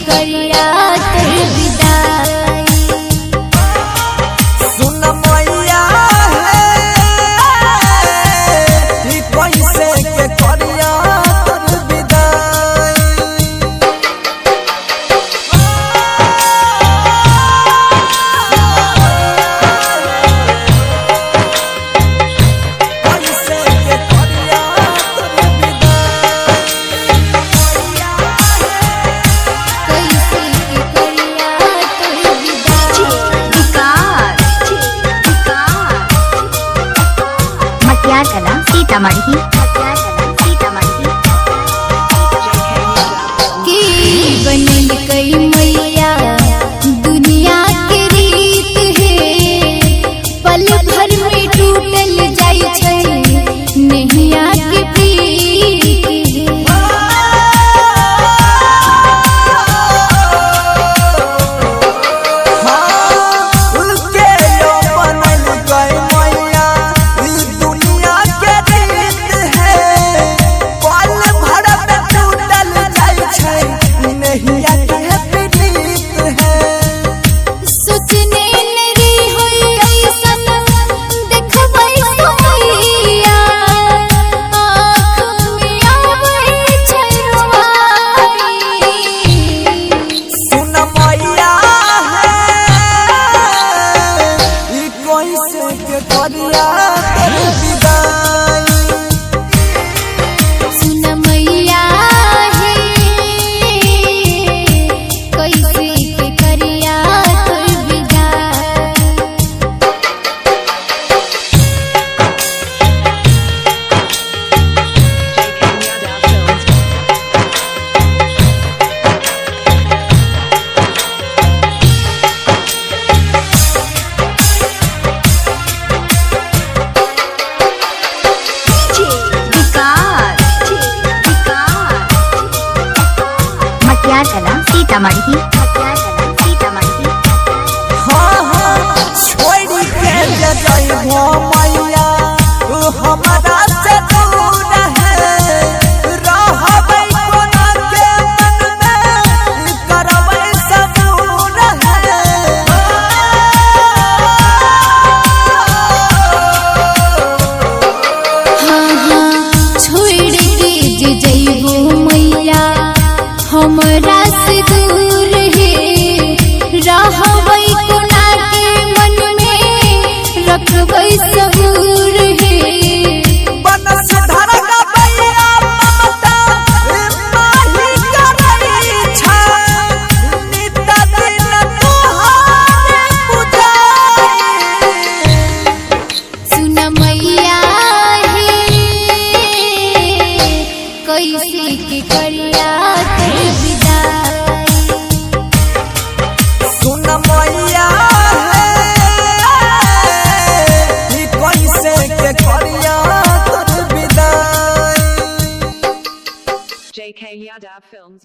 करिया तोर विदाई। सुन मैया ई कैसे के करिया तोर विदाई। कैसे के करिया तोर मटियारकला सीतामढ़ी। की बनल कई मैया दुनिया के रीत है, पल भर में टूटल जाय छै नैया के प्रीत है। उनके यो बनल गई मैया ई दुनिया के रीत है, पल भर में टूटल जाय छै नैया के प्रीत है। सोचने नरी होई ऐसन देखबै मैया, आँख में आबै छै रुआई। सुन मैया ई कैसे के करिया तोर विदाई। सुन मैया हे कैसे के करिया तोर विदाई। मटियारकला सीतामढ़ी। हाँ हाँ छोड़ के जइबो मैया तू हमरा से दूर है, रहबै कोना के मन में करबै सबूर है। हाँ हाँ छोड़ के जे जइबो मैया हमरा से दूर है, रहबै कोना के मन में रखबै सबूर है। बनस धरका बैया ममता माही करई छै, नित दिन तोहरे पूजाई। सुन मैया हे कैसे के करिया तोर विदाई। सुन मैया ई कैसे के करिया तोर विदाई। JK Yadav Films